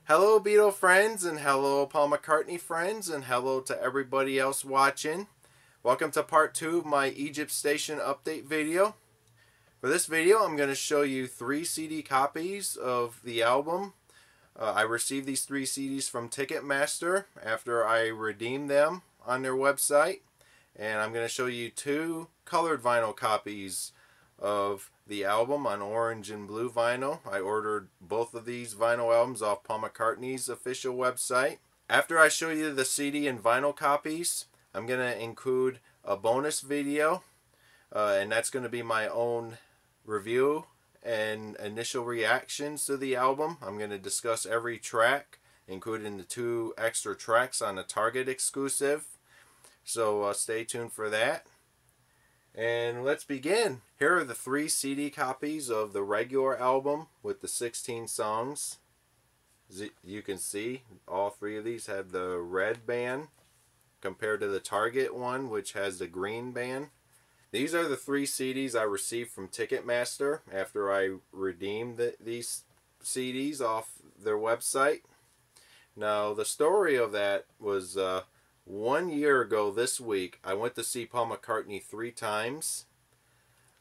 Hello Beatle friends, and hello Paul McCartney friends, and hello to everybody else watching. Welcome to part 2 of my Egypt Station update video. For this video I'm going to show you 3 CD copies of the album. I received these 3 CDs from Ticketmaster after I redeemed them on their website. And I'm going to show you 2 colored vinyl copies of the album on orange and blue vinyl. I ordered both of these vinyl albums off Paul McCartney's official website. After I show you the CD and vinyl copies, I'm going to include a bonus video, and that's going to be my own review and initial reactions to the album. I'm going to discuss every track, including the 2 extra tracks on the Target exclusive. So stay tuned for that. And let's begin. Here are the 3 CD copies of the regular album with the 16 songs. As you can see, all 3 of these have the red band compared to the Target one, which has the green band. These are the 3 CDs I received from Ticketmaster after I redeemed these CDs off their website. Now, the story of that was 1 year ago this week, I went to see Paul McCartney 3 times.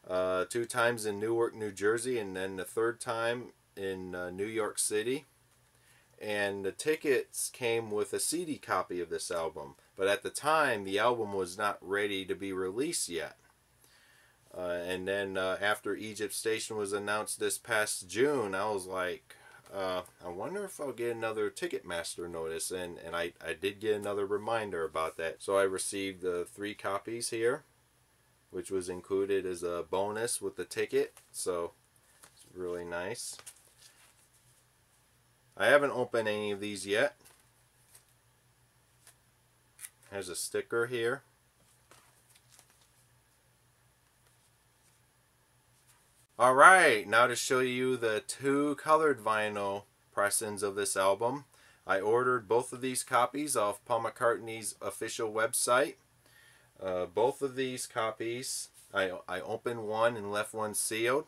2 times in Newark, New Jersey, and then the 3rd time in New York City. And the tickets came with a CD copy of this album. But at the time, the album was not ready to be released yet. And then after Egypt Station was announced this past June, I was like, I wonder if I'll get another Ticketmaster notice, and I did get another reminder about that. So I received 3 copies here, which was included as a bonus with the ticket, so it's really nice. I haven't opened any of these yet. There's a sticker here. Alright, now to show you the 2 colored vinyl pressings of this album. I ordered both of these copies off Paul McCartney's official website. Both of these copies, I opened one and left one sealed.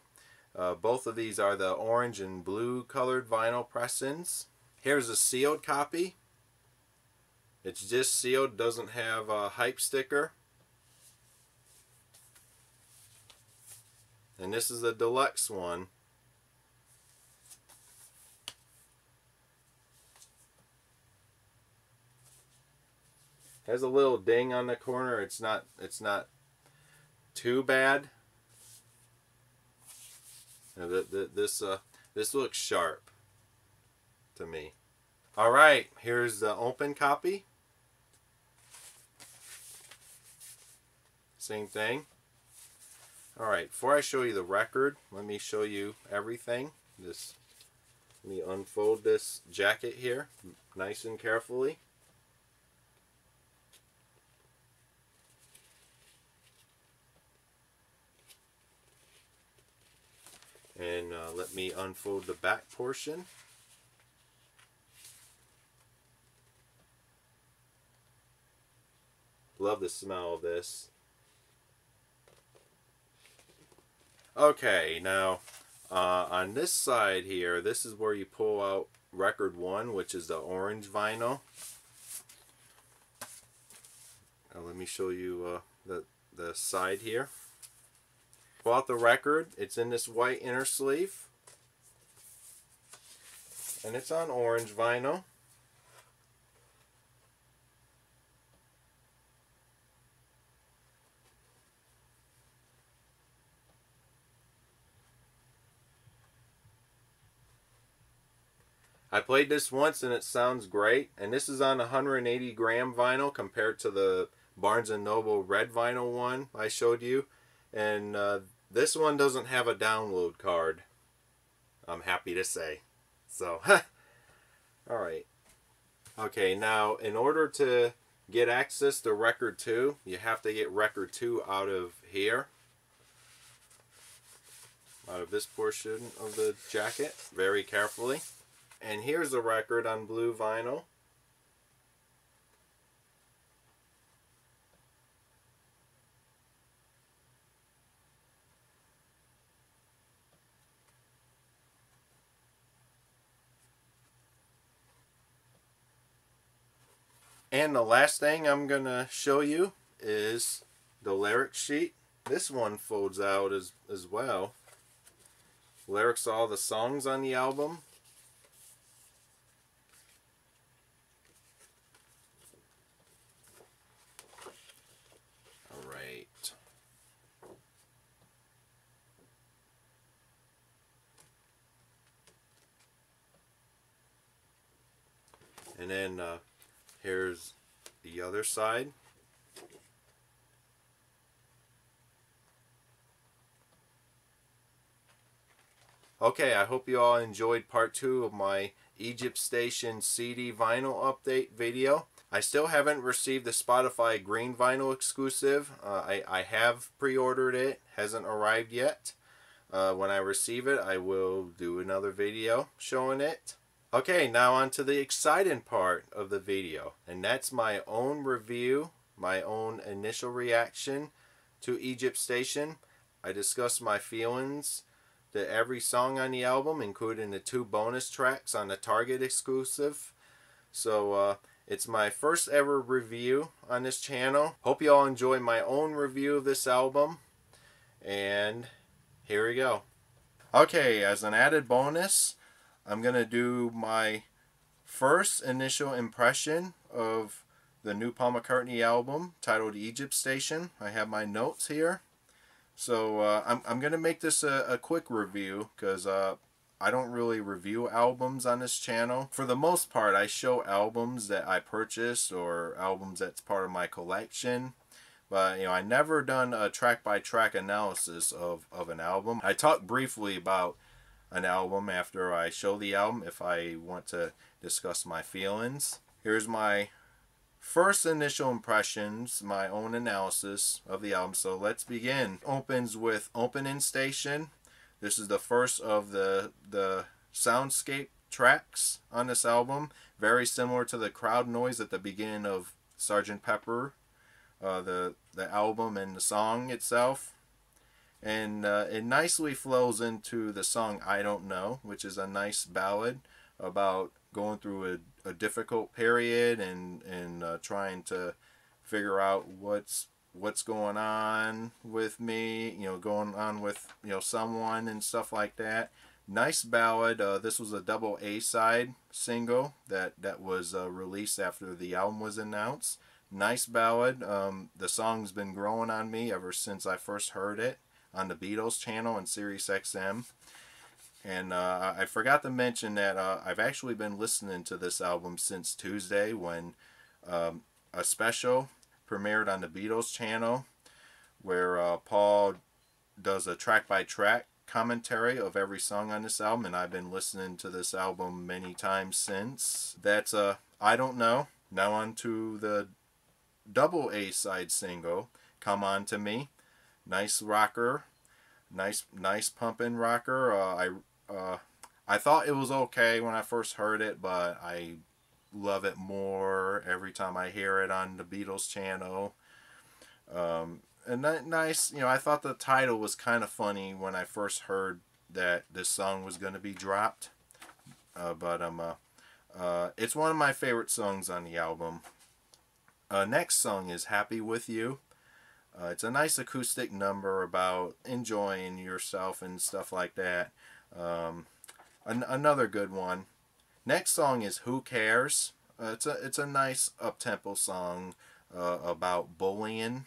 Both of these are the orange and blue colored vinyl pressings. Here's a sealed copy. It's just sealed, doesn't have a hype sticker. And this is a deluxe one. Has a little ding on the corner. It's not too bad. This looks sharp to me. All right, here's the open copy. Same thing. Alright, before I show you the record, let me show you everything. Let me unfold this jacket here, nice and carefully. And let me unfold the back portion. Love the smell of this. Okay, now on this side here, this is where you pull out record 1, which is the orange vinyl. Now let me show you the side here. Pull out the record. It's in this white inner sleeve, and it's on orange vinyl. I played this once and it sounds great, and this is on 180 gram vinyl compared to the Barnes & Noble red vinyl one I showed you, and this one doesn't have a download card, I'm happy to say. So alright, okay, now in order to get access to record 2, you have to get record 2 out of here, out of this portion of the jacket, very carefully. And here's a record on blue vinyl. And the last thing I'm going to show you is the lyric sheet. This one folds out as well. Lyrics to all the songs on the album. Alright. And then here's the other side. Okay, I hope you all enjoyed part 2 of my Egypt Station CD vinyl update video. I still haven't received the Spotify green vinyl exclusive. I have pre-ordered it, hasn't arrived yet. When I receive it, I will do another video showing it. Okay, now on to the exciting part of the video, and that's my own review, my own initial reaction to Egypt Station. I discuss my feelings to every song on the album, including the 2 bonus tracks on the Target exclusive. So it's my first ever review on this channel. Hope you all enjoy my own review of this album. And here we go. Okay, as an added bonus, I'm going to do my first initial impression of the new Paul McCartney album titled Egypt Station. I have my notes here. So I'm going to make this a quick review because I don't really review albums on this channel. For the most part, I show albums that I purchased or albums that's part of my collection. But, I never done a track-by-track analysis of an album. I talk briefly about an album after I show the album if I want to discuss my feelings. Here's my first initial impressions, my own analysis of the album. So let's begin. Opens with Opening Station. This is the first of the soundscape tracks on this album. Very similar to the crowd noise at the beginning of Sgt. Pepper, the album and the song itself. And it nicely flows into the song I Don't Know, which is a nice ballad about going through a difficult period and trying to figure out what's going on with me, going on with someone and stuff like that. Nice ballad. This was a double A-side single that was released after the album was announced. Nice ballad. The song's been growing on me ever since I first heard it on the Beatles channel on Sirius XM. And I forgot to mention that I've actually been listening to this album since Tuesday when a special premiered on the Beatles channel where Paul does a track-by-track commentary of every song on this album, and I've been listening to this album many times since. That's I Don't Know. Now on to the double A-side single, Come On To Me. Nice rocker. Nice pumping rocker. I thought it was okay when I first heard it, but I love it more every time I hear it on the Beatles channel. And nice, I thought the title was kind of funny when I first heard that this song was going to be dropped. But it's one of my favorite songs on the album. Next song is Happy With You. It's a nice acoustic number about enjoying yourself and stuff like that. Another good one. Next song is Who Cares. It's a nice up-tempo song about bullying.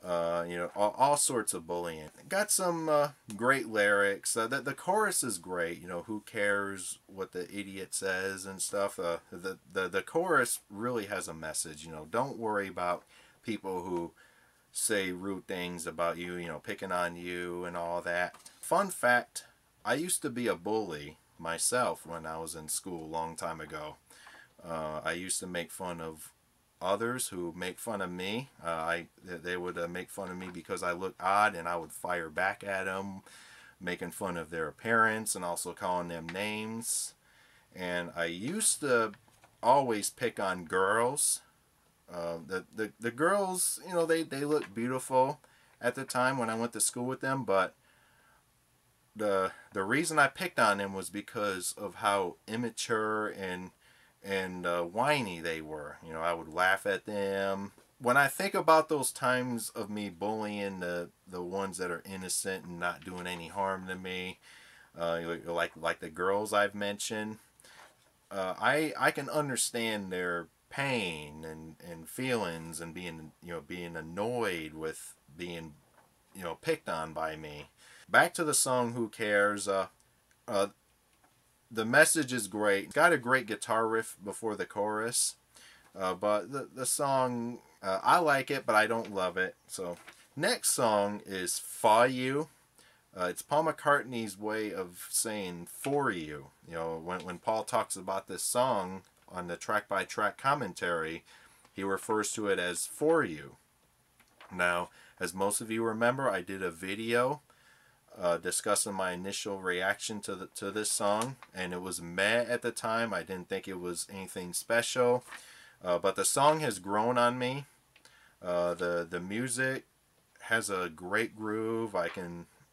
All sorts of bullying. Got some great lyrics. The chorus is great. Who cares what the idiot says and stuff. The chorus really has a message. Don't worry about people who say rude things about you, picking on you and all that. Fun fact, I used to be a bully myself when I was in school a long time ago. I used to make fun of others who make fun of me. They would make fun of me because I look odd, and I would fire back at them, making fun of their appearance and also calling them names. And I used to always pick on girls. The girls, they look beautiful at the time when I went to school with them, but the reason I picked on them was because of how immature and whiny they were. You know, I would laugh at them. When I think about those times of me bullying the ones that are innocent and not doing any harm to me, like the girls I've mentioned, I can understand their pain and feelings and being annoyed with being picked on by me. Back to the song "Who Cares." The message is great. It's got a great guitar riff before the chorus, but the song, I like it, but I don't love it. So next song is "For You." It's Paul McCartney's way of saying "for you." You know, when Paul talks about this song on the track-by-track commentary, he refers to it as "for you." Now, as most of you remember, I did a video discussing my initial reaction to this song, and it was meh at the time. I didn't think it was anything special, but the song has grown on me. The music has a great groove.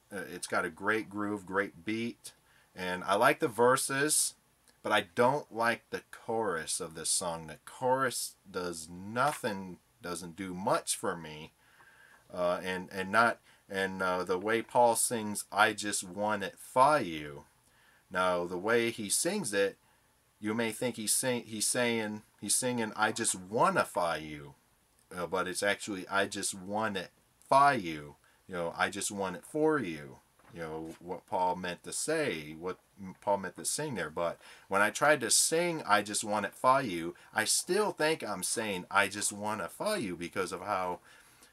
It's got a great groove, great beat, and I like the verses, but I don't like the chorus of this song. The chorus does nothing, doesn't do much for me, and the way Paul sings "I just want it for you." Now the way he sings it, you may think he's singing "I just wanna for you," but it's actually "I just want it for you." You know, I just want it for you. You know, what Paul meant to say, what Paul meant to sing there. But when I tried to sing "I just want it for you," I still think I'm saying "I just want it for you" because of how,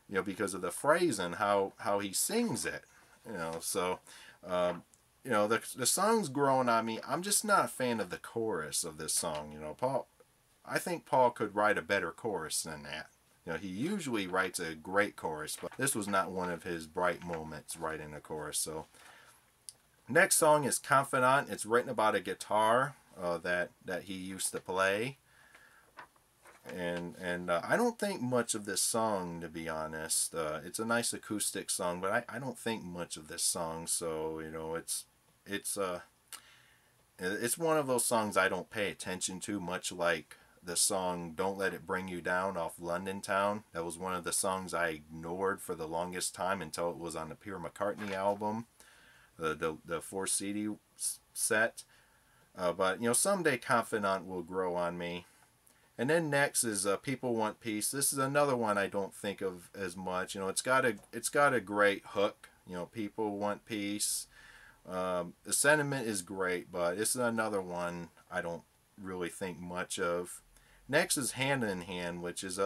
because of the phrase and how he sings it. So, the song's growing on me. I'm just not a fan of the chorus of this song. I think Paul could write a better chorus than that. He usually writes a great chorus, but this was not one of his bright moments writing a chorus. So, next song is "Confidant." It's written about a guitar that he used to play, and I don't think much of this song, to be honest. It's a nice acoustic song, but I don't think much of this song. So it's one of those songs I don't pay attention to, much like the song "Don't Let It Bring You Down" off London Town. That was one of the songs I ignored for the longest time until it was on the Pure McCartney album, the 4 CD set. But someday "Confidant" will grow on me. And then next is "People Want Peace." This is another one I don't think of as much. It's got a great hook. People want peace. The sentiment is great, but it's another one I don't really think much of. Next is "Hand in Hand," which is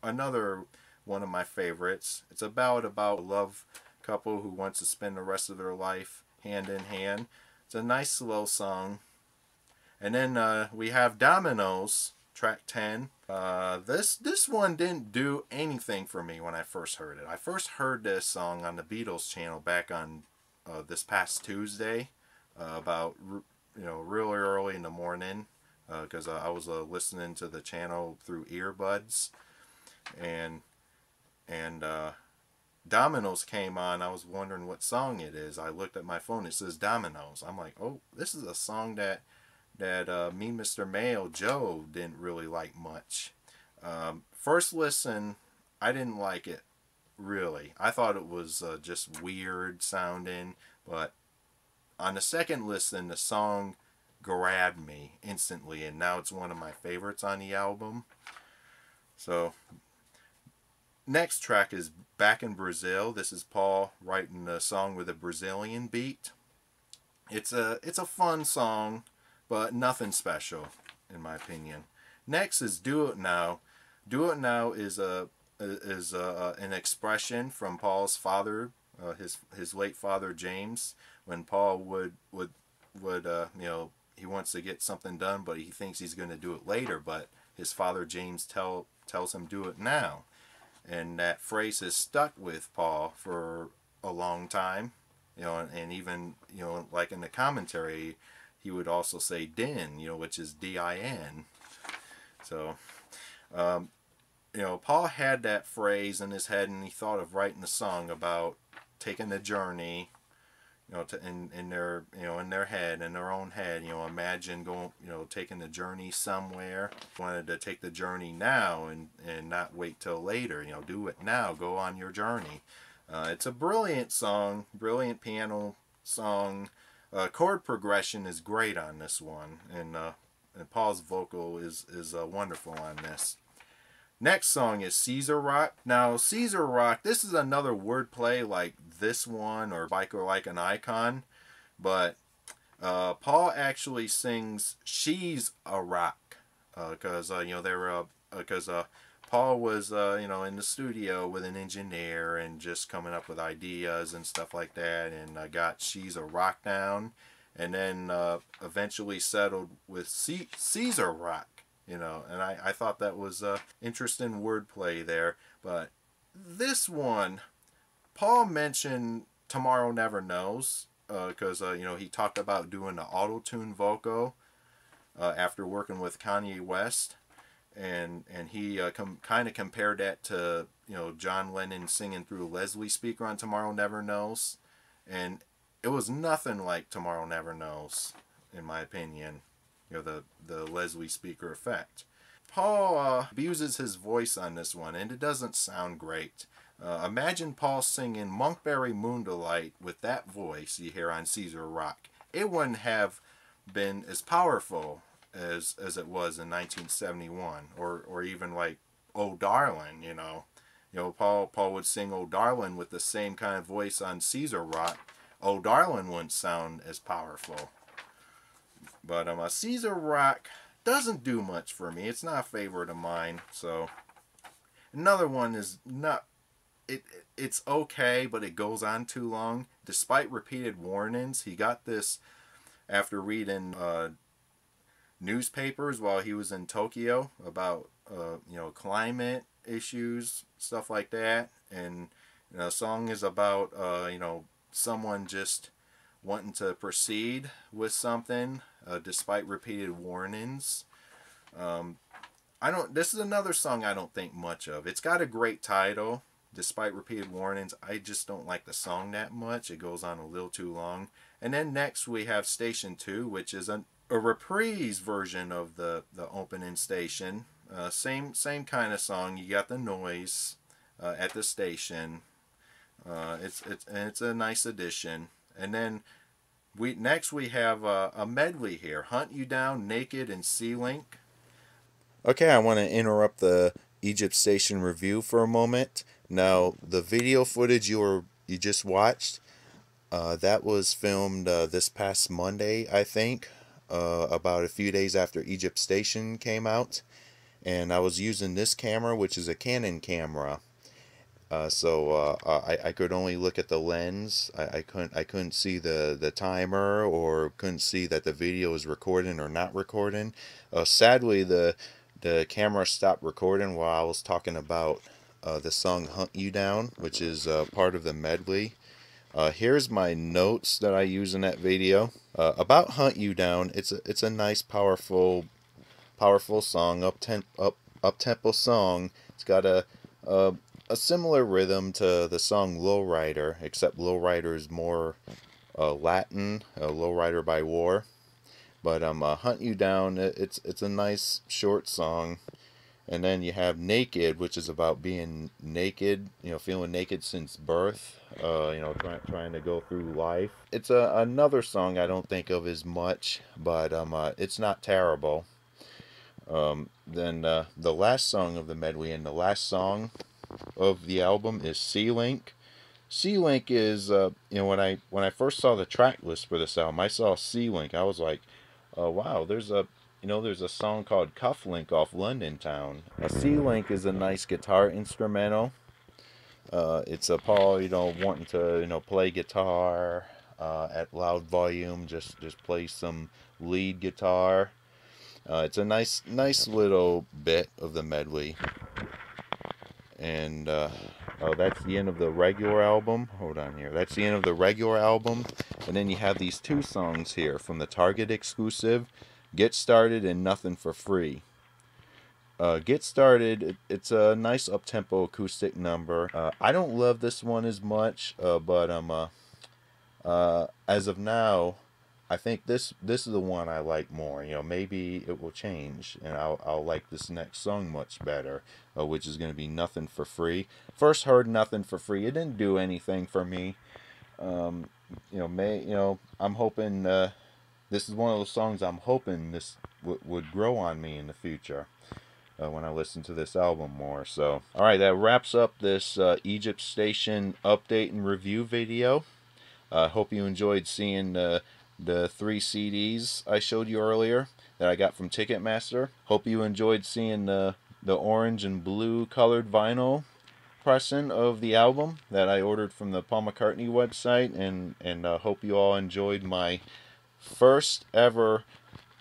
another one of my favorites. It's about a love couple who wants to spend the rest of their life hand in hand. It's a nice slow song. And then we have "Dominoes," track 10. This one didn't do anything for me when I first heard it. I first heard this song on the Beatles channel back on this past Tuesday, about really early in the morning, because I was listening to the channel through earbuds, and "Dominoes" came on. I was wondering what song it is. I looked at my phone. It says "Dominoes." I'm like, oh, this is a song that me, Mr. Mayo, Joe didn't really like much. First listen, I didn't like it, really. I thought it was just weird sounding, but on the second listen, the song grabbed me instantly, and now it's one of my favorites on the album. So, next track is "Back in Brazil." This is Paul writing a song with a Brazilian beat. It's a fun song, but nothing special, in my opinion. Next is "Do It Now." "Do It Now" is an expression from Paul's father, his late father James, when Paul would he wants to get something done, but he thinks he's going to do it later, but his father James tells him "do it now," and that phrase has stuck with Paul for a long time. And even like in the commentary, he would also say "din," which is DIN. So, Paul had that phrase in his head, and he thought of writing a song about taking a journey, in their, in their head, in their own head, imagine going, taking the journey somewhere. Wanted to take the journey now and not wait till later. Do it now. Go on your journey. It's a brilliant song, brilliant piano song. Chord progression is great on this one, and Paul's vocal is wonderful on this. Next song is Caesar Rock. Now, Caesar Rock, this is another wordplay like this one or Biker Like an Icon, but Paul actually sings She's a Rock because Paul was in the studio with an engineer and just coming up with ideas and stuff like that, and got She's a Rock down, and then eventually settled with Caesar Rock. And I thought that was interesting wordplay there. But this one, Paul mentioned Tomorrow Never Knows because he talked about doing the auto-tune vocal after working with Kanye West, and he kind of compared that to John Lennon singing through Leslie speaker on Tomorrow Never Knows, and it was nothing like Tomorrow Never Knows, in my opinion. The Leslie speaker effect. Paul abuses his voice on this one, and it doesn't sound great. Imagine Paul singing Monkberry Moon Delight with that voice you hear on Caesar Rock. It wouldn't have been as powerful as it was in 1971, or even like Oh Darling. Paul would sing Oh Darling with the same kind of voice on Caesar Rock. Oh Darling wouldn't sound as powerful. But Caesar Rock doesn't do much for me. It's not a favorite of mine. So another one is not. It's okay, but it goes on too long. Despite repeated warnings, he got this after reading newspapers while he was in Tokyo about climate issues, stuff like that. And the song is about someone just wanting to proceed with something despite repeated warnings. This is another song I don't think much of. It's got a great title, despite repeated warnings. I just don't like the song that much. It goes on a little too long. And then next we have Station 2, which is a reprise version of the opening station. Same kind of song. You got the noise at the station. It's a nice addition. And then next we have a medley here. Hunt You Down, Naked, and C-Link. Okay, I want to interrupt the Egypt Station review for a moment. Now, the video footage you just watched, that was filmed this past Monday, I think, about a few days after Egypt Station came out. And I was using this camera, which is a Canon camera. So I could only look at the lens. I couldn't see the timer, or couldn't see that the video was recording or not recording. Sadly, the camera stopped recording while I was talking about the song Hunt You Down, which is part of the medley. Here's my notes that I use in that video. About Hunt You Down, it's a nice, powerful song, up-tempo song. It's got a similar rhythm to the song Lowrider, except Lowrider is more Latin, Lowrider by War. But Hunt You Down, it's a nice short song. And then you have Naked, which is about being naked, feeling naked since birth, trying to go through life. It's another song I don't think of as much, but it's not terrible. Then the last song of the medley and the last song of the album is C-Link. C-Link is when I first saw the track list for this album, I saw C-Link. I was like, oh wow, there's a song called Cufflink off London Town. A C-Link is a nice guitar instrumental. It's a Paul wanting to play guitar at loud volume, just play some lead guitar. It's a nice little bit of the medley. And that's the end of the regular album. Hold on here. That's the end of the regular album. And then you have these two songs here from the Target exclusive, Get Started and Nothing for Free. Get Started, it's a nice up-tempo acoustic number. I don't love this one as much, but As of now, I think this is the one I like more. You know, maybe it will change, and I'll like this next song much better, which is going to be "Nothing for Free." First heard "Nothing for Free," it didn't do anything for me. Um, I'm hoping this is one of those songs I'm hoping this would grow on me in the future when I listen to this album more. So, all right, that wraps up this Egypt Station update and review video. I hope you enjoyed seeing the 3 CDs I showed you earlier that I got from Ticketmaster. Hope you enjoyed seeing the orange and blue colored vinyl pressing of the album that I ordered from the Paul McCartney website, and hope you all enjoyed my first ever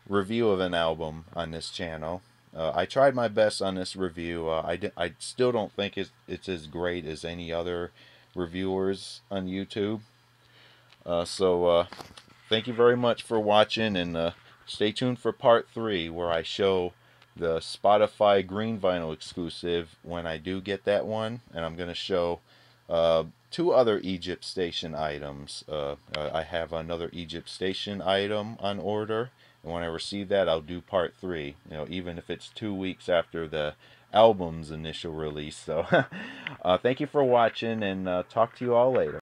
review of an album on this channel. I tried my best on this review. I still don't think it's as great as any other reviewers on YouTube. Thank you very much for watching, and stay tuned for part 3, where I show the Spotify Green Vinyl exclusive when I do get that one, and I'm going to show 2 other Egypt Station items. I have another Egypt Station item on order, and when I receive that, I'll do part 3. You know, even if it's 2 weeks after the album's initial release. So, thank you for watching, and talk to you all later.